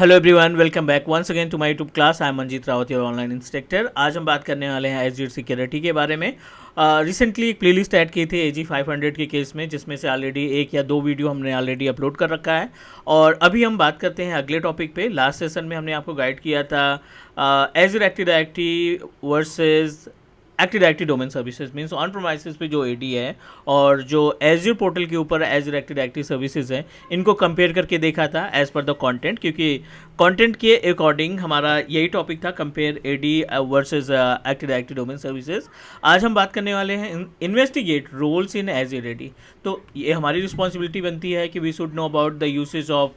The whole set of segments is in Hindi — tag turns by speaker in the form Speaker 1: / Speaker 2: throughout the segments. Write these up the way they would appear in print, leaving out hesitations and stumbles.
Speaker 1: Hello everyone, welcome back once again to my YouTube class. I am Manjeet Rawat, your online instructor. आज हम बात करने वाले हैं एजूर सिक्योरिटी के बारे में। रिसेंटली एक प्लेलिस्ट ऐड की थी AG 500 के केस में, जिसमें से ऑलरेडी एक या दो वीडियो हमने ऑलरेडी अपलोड कर रखा है। और अभी हम बात करते हैं अगले टॉपिक पे। लास्ट सेशन में हमने आपको गाइड किया था Azure active directory versus active directory domain services, means on premises पे जो AD है और जो एजूर पोर्टल के ऊपर एजूर एक्टिव डायरेक्टरी सर्विसेज है, इनको कंपेयर करके देखा था एज पर द कंटेंट, क्योंकि कंटेंट के अकॉर्डिंग हमारा यही टॉपिक था, compare AD versus active directory domain services. आज हम बात करने वाले हैं investigate roles in Azure AD। तो ये हमारी रिस्पॉन्सिबिलिटी बनती है कि we should know about the usage of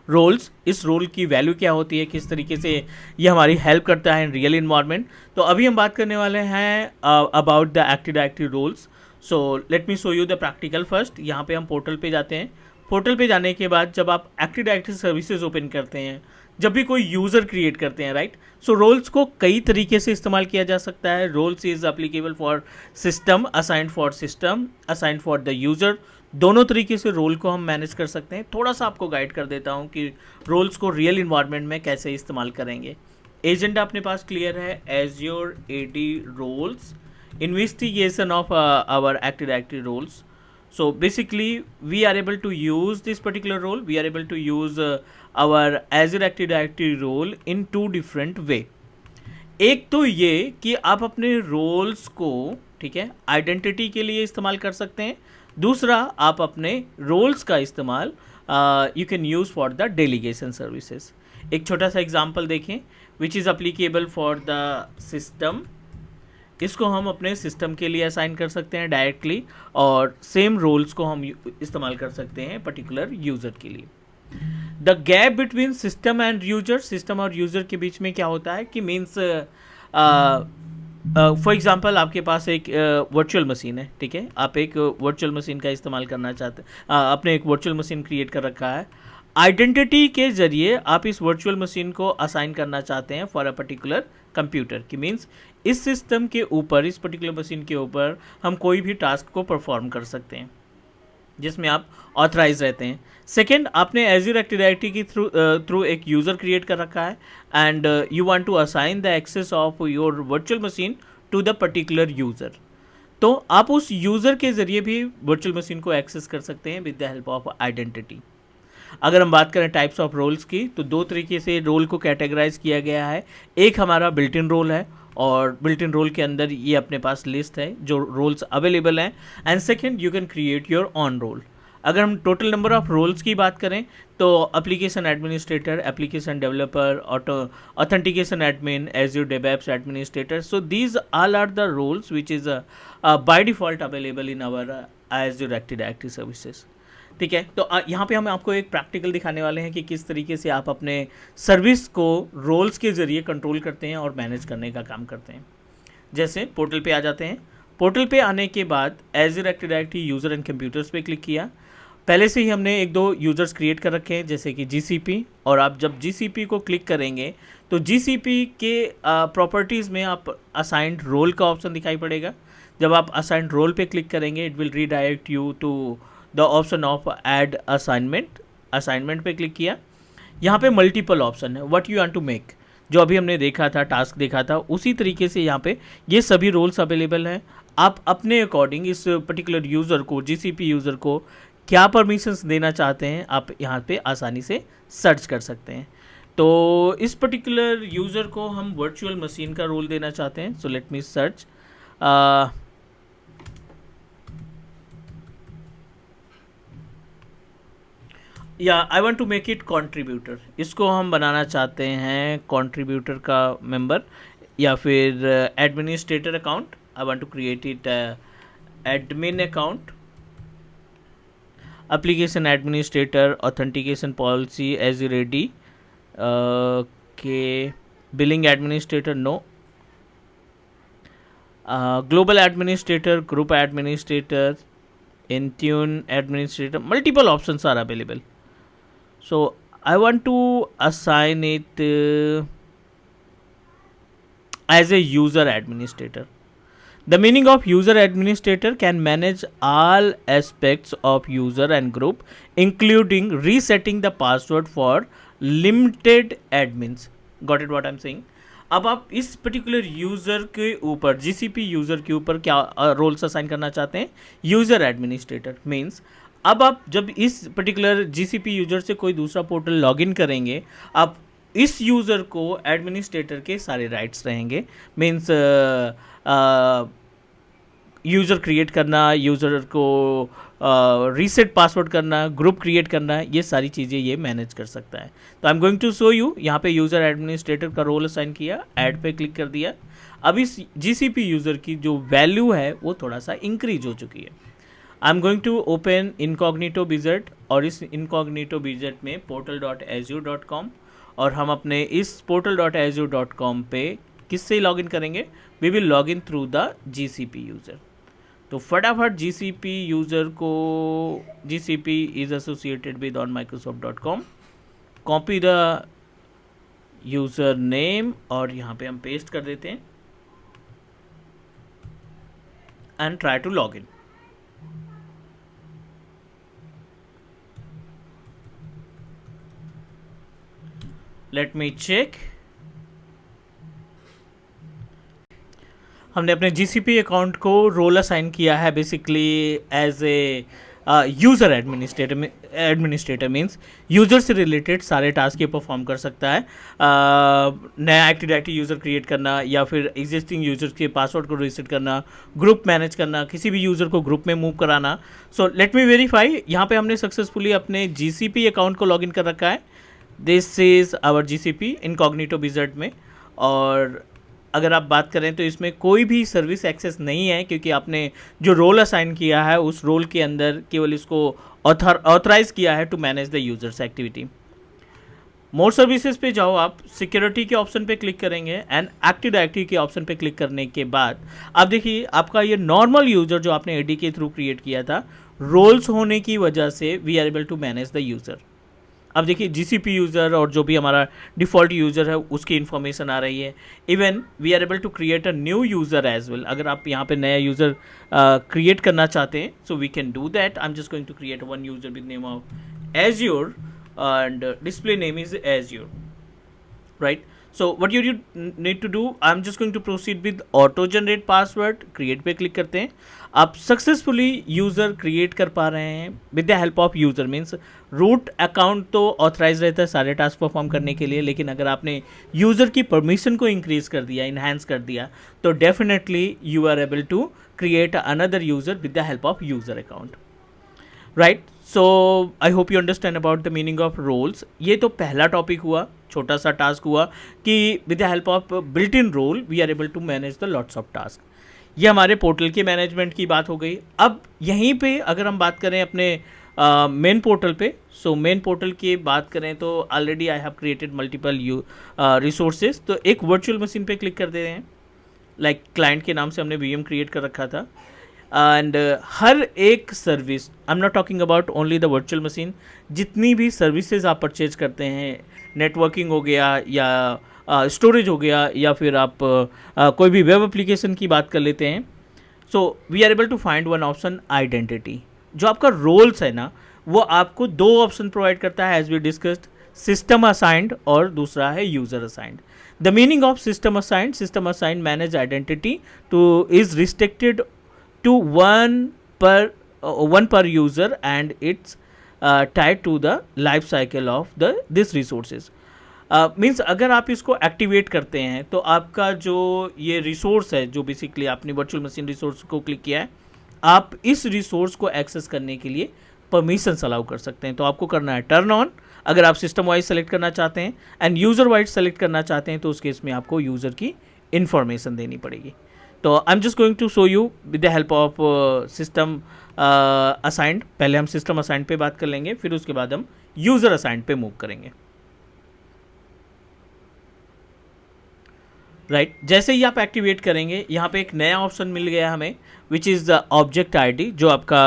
Speaker 1: roles. इस रोल की वैल्यू क्या होती है, किस तरीके से ये हमारी हेल्प करता है इन रियल इन्वायरमेंट। तो अभी हम बात करने वाले हैं about the active directory roles. So let me show you the practical first. यहाँ पे हम पोर्टल पे जाते हैं। पोर्टल पे जाने के बाद जब आप एक्टिव डायरेक्टरी सर्विसेज ओपन करते हैं, जब भी कोई यूज़र क्रिएट करते हैं, राइट, सो रोल्स को कई तरीके से इस्तेमाल किया जा सकता है। Roles is applicable for system, assigned for system, assigned for the user. दोनों तरीके से रोल को हम मैनेज कर सकते हैं। थोड़ा सा आपको गाइड कर देता हूँ कि रोल्स को रियल इन्वायरमेंट में कैसे इस्तेमाल करेंगे। एजेंडा अपने पास क्लियर है, Azure AD roles, investigation of our Active Directory roles. So basically we are able to use this particular role, we are able to use our Azure Active Directory role in two different way. एक तो ये कि आप अपने रोल्स को, ठीक है, आइडेंटिटी के लिए इस्तेमाल कर सकते हैं। दूसरा, आप अपने रोल्स का इस्तेमाल you can use for the delegation services. एक छोटा सा एग्जांपल देखें, which is applicable for the system. इसको हम अपने सिस्टम के लिए असाइन कर सकते हैं डायरेक्टली, और सेम रोल्स को हम इस्तेमाल कर सकते हैं पर्टिकुलर यूज़र के लिए। The gap between system and user, system और यूज़र के बीच में क्या होता है कि मीन्स फॉर एग्जांपल आपके पास एक वर्चुअल मशीन है, ठीक है, आप एक वर्चुअल मशीन का इस्तेमाल करना चाहते हैं, आपने एक वर्चुअल मशीन क्रिएट कर रखा है। आइडेंटिटी के ज़रिए आप इस वर्चुअल मशीन को असाइन करना चाहते हैं फॉर अ पर्टिकुलर कंप्यूटर, की मीन्स इस सिस्टम के ऊपर, इस पर्टिकुलर मशीन के ऊपर हम कोई भी टास्क को परफॉर्म कर सकते हैं जिसमें आप ऑथराइज रहते हैं। सेकेंड, आपने एजूर एक्टिव डायरेक्टरी की थ्रू एक यूज़र क्रिएट कर रखा है and you want to assign the access of your virtual machine to the particular user. तो आप उस यूज़र के ज़रिए भी वर्चुअल मशीन को एक्सेस कर सकते हैं with the help of identity. अगर हम बात करें टाइप्स ऑफ रोल्स की, तो दो तरीके से रोल को कैटेगराइज किया गया है। एक हमारा बिल्ट इन रोल है, और बिल्ट इन रोल के अंदर ये अपने पास लिस्ट है जो रोल्स अवेलेबल हैं। And second, you can create your on roll. अगर हम टोटल नंबर ऑफ रोल्स की बात करें, तो application administrator, application developer, authentication admin, Azure DevOps administrator, so these all are the roles which is by default available in our Azure active directory services. ठीक है, तो यहाँ पे हम आपको एक प्रैक्टिकल दिखाने वाले हैं कि किस तरीके से आप अपने सर्विस को रोल्स के ज़रिए कंट्रोल करते हैं और मैनेज करने का काम करते हैं। जैसे पोर्टल पे आ जाते हैं। पोर्टल पे आने के बाद Azure active directory user and computers पे क्लिक किया। पहले से ही हमने एक दो यूज़र्स क्रिएट कर रखे हैं, जैसे कि GCP, और आप जब GCP को क्लिक करेंगे तो GCP के प्रॉपर्टीज़ में आप असाइंड रोल का ऑप्शन दिखाई पड़ेगा। जब आप असाइंड रोल पे क्लिक करेंगे, it will redirect you to the option of add assignment. Assignment पे क्लिक किया। यहाँ पे मल्टीपल ऑप्शन है, what you want to make, जो अभी हमने देखा था, टास्क देखा था, उसी तरीके से यहाँ पे ये सभी रोल्स अवेलेबल हैं। आप अपने अकॉर्डिंग इस पर्टिकुलर यूज़र को, GCP यूज़र को क्या परमिशंस देना चाहते हैं, आप यहाँ पे आसानी से सर्च कर सकते हैं। तो इस पर्टिकुलर यूज़र को हम वर्चुअल मशीन का रोल देना चाहते हैं। So let me search. या I want to make it contributor. इसको हम बनाना चाहते हैं कंट्रीब्यूटर का मेंबर, या फिर administrator account. I want to create it admin account. Application administrator, authentication policy, Azure AD के, billing administrator no, global administrator, group administrator, Intune administrator, multiple options are available. So I want to assign it as a user administrator. The meaning of user administrator can manage all aspects of user and group, including resetting the password for limited admins. Got it what I am saying. अब आप इस पर्टिकुलर यूज़र के ऊपर, जीसीपी यूज़र के ऊपर क्या रोल्स असाइन करना चाहते हैं? User administrator. मीन्स अब आप जब इस पर्टिकुलर जीसीपी यूज़र से कोई दूसरा पोर्टल लॉगिन करेंगे, आप इस यूज़र को एडमिनिस्ट्रेटर के सारे राइट्स रहेंगे। मीन्स यूज़र क्रिएट करना, यूज़र को रीसेट पासवर्ड करना, ग्रुप क्रिएट करना, ये सारी चीज़ें ये मैनेज कर सकता है। तो I am going to show you. यहाँ पे यूज़र एडमिनिस्ट्रेटर का रोल असाइन किया, ऐड पे क्लिक कर दिया। अब इस जीसीपी यूज़र की जो वैल्यू है वो थोड़ा सा इंक्रीज हो चुकी है। I am going to open incognito wizard, और इस इनकॉग्निटो विज़ार्ड में portal.azure.com, और हम अपने इस portal.azure.com पे किससे लॉगिन करेंगे? We will login through the GCP user. तो फटाफट जीसीपी यूज़र को, GCP is associated with on microsoft.com, copy the user name और यहाँ पे हम पेस्ट कर देते हैं and try to log in. Let me check. हमने अपने जीसीपी अकाउंट को रोल असाइन किया है basically as a user administrator. Means user से रिलेटेड सारे टास्क ये परफॉर्म कर सकता है। नया एक्टिव डायरेक्टरी यूज़र क्रिएट करना, या फिर एग्जिस्टिंग यूज़र्स के पासवर्ड को रीसेट करना, ग्रुप मैनेज करना, किसी भी यूज़र को ग्रुप में मूव कराना। सो लेट मी वेरीफाई। यहाँ पे हमने सक्सेसफुली अपने जीसीपी अकाउंट को लॉगिन कर रखा है। This is our GCP incognito wizard में। और अगर आप बात करें तो इसमें कोई भी सर्विस एक्सेस नहीं है, क्योंकि आपने जो रोल असाइन किया है उस रोल के अंदर केवल इसको ऑथराइज किया है to manage the users activity. More services पे जाओ, आप सिक्योरिटी के ऑप्शन पे क्लिक करेंगे एंड एक्टिव डायरेक्टरी के ऑप्शन पे क्लिक करने के बाद आप देखिए आपका ये नॉर्मल यूज़र जो आपने एडी के थ्रू क्रिएट किया था, रोल्स होने की वजह से we are able to manage the user. अब देखिए जीसीपी यूज़र और जो भी हमारा डिफ़ॉल्ट यूज़र है उसकी इन्फॉर्मेशन आ रही है। Even we are able to create a new user as well. अगर आप यहाँ पे नया यूज़र क्रिएट करना चाहते हैं, so we can do that. I am just going to create one user with name of Azure and display name is Azure, right? So what you need to do, I'm just going to proceed with auto generate password, create पे क्लिक करते हैं। आप सक्सेसफुली यूज़र क्रिएट कर पा रहे हैं with the help of user. Means root account तो ऑथराइज रहता है सारे टास्क परफॉर्म करने के लिए, लेकिन अगर आपने यूज़र की परमिशन को इंक्रीज कर दिया, इन्हांस कर दिया, तो definitely you are able to create another user with the help of user account, right? So I hope you understand about the meaning of roles. ये तो पहला टॉपिक हुआ, छोटा सा टास्क हुआ कि with the help of built in role we are able to manage the lots of task. ये हमारे पोर्टल के मैनेजमेंट की बात हो गई। अब यहीं पे अगर हम बात करें अपने मेन पोर्टल पे, सो मेन पोर्टल की बात करें तो already I have created multiple resources. तो एक वर्चुअल मशीन पे क्लिक कर दे रहे हैं, लाइक क्लाइंट के नाम से हमने वीएम क्रिएट कर रखा था। एंड हर एक service, I am not talking about only the virtual machine, जितनी भी सर्विसेज आप परचेज करते हैं, नेटवर्किंग हो गया या स्टोरेज हो गया, या फिर आप कोई भी वेब एप्लीकेशन की बात कर लेते हैं, so we are able to find one option identity. जो आपका रोल्स है ना, वो आपको दो ऑप्शन प्रोवाइड करता है as we discussed, system assigned और दूसरा है user assigned. The meaning of system assigned manage identity too is restricted to one per user and it's tied to the life cycle of this resources. Means अगर आप इसको एक्टिवेट करते हैं तो आपका जो ये रिसोर्स है, जो बेसिकली आपने वर्चुअल मशीन रिसोर्स को क्लिक किया है, आप इस रिसोर्स को एक्सेस करने के लिए परमिशंस अलाउ कर सकते हैं। तो आपको करना है टर्न ऑन, अगर आप सिस्टम वाइज सेलेक्ट करना चाहते हैं, एंड यूज़र वाइज सेलेक्ट करना चाहते हैं तो उस केस में आपको यूज़र की इन्फॉर्मेशन देनी पड़ेगी। तो I am just going to show you with the help of system assigned. पहले हम सिस्टम असाइंड पे बात कर लेंगे, फिर उसके बाद हम यूज़र असाइंड पे मूव करेंगे, राइट? जैसे ही आप एक्टिवेट करेंगे, यहाँ पे एक नया ऑप्शन मिल गया हमें, which is the object ID. जो आपका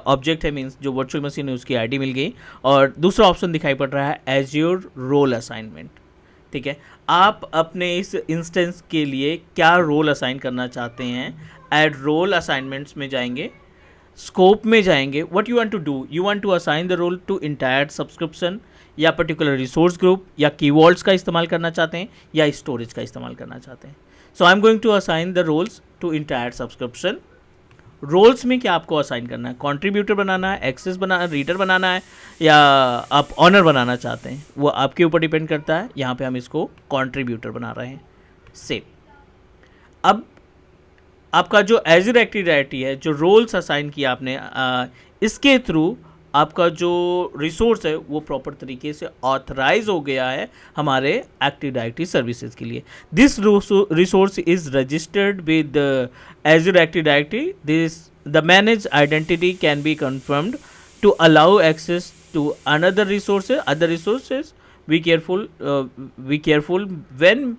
Speaker 1: ऑब्जेक्ट है, मीन्स जो वर्चुअल मशीन है, उसकी आईडी मिल गई। और दूसरा ऑप्शन दिखाई पड़ रहा है एज्योर रोल असाइनमेंट। ठीक है, आप अपने इस इंस्टेंस के लिए क्या रोल असाइन करना चाहते हैं, ऐड रोल असाइनमेंट्स में जाएंगे, स्कोप में जाएंगे। What you want to do, you want to assign the role to entire subscription, या पर्टिकुलर रिसोर्स ग्रुप या कीवर्ड्स का इस्तेमाल करना चाहते हैं या स्टोरेज का इस्तेमाल करना चाहते हैं. So I am going to assign the roles to entire subscription. Roles में क्या आपको असाइन करना है, कंट्रीब्यूटर बनाना है, एक्सेस बनाना, रीडर बनाना है, या आप ऑनर बनाना चाहते हैं, वो आपके ऊपर डिपेंड करता है. यहाँ पे हम इसको कंट्रीब्यूटर बना रहे हैं. सेम. अब आपका जो एजर एक्टिविटी है, जो रोल्स असाइन किया आपने, इसके थ्रू आपका जो रिसोर्स है वो प्रॉपर तरीके से ऑथराइज हो गया है हमारे एक्टिव डायरेक्टरी सर्विसेज के लिए. This resource is registered with Azure active directory. This the manage identity can be confirmed to allow access to another resources. Be careful when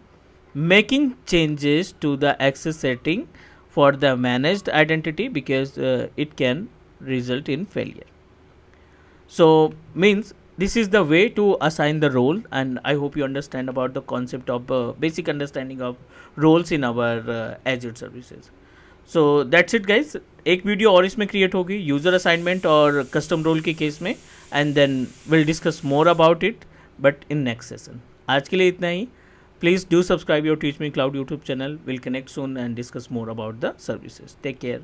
Speaker 1: making changes to the access setting for the managed identity because it can result in failure. So means this is the way to assign the role, and I hope you understand about the concept of basic understanding of roles in our Azure services. So that's it guys. एक वीडियो और इसमें क्रिएट होगी यूज़र असाइनमेंट और कस्टम रोल के केस में, and then will discuss more about it but in next session. आज के लिए इतना ही. Please do subscribe your Teach Me Cloud YouTube channel. We'll connect soon and discuss more about the services. Take care.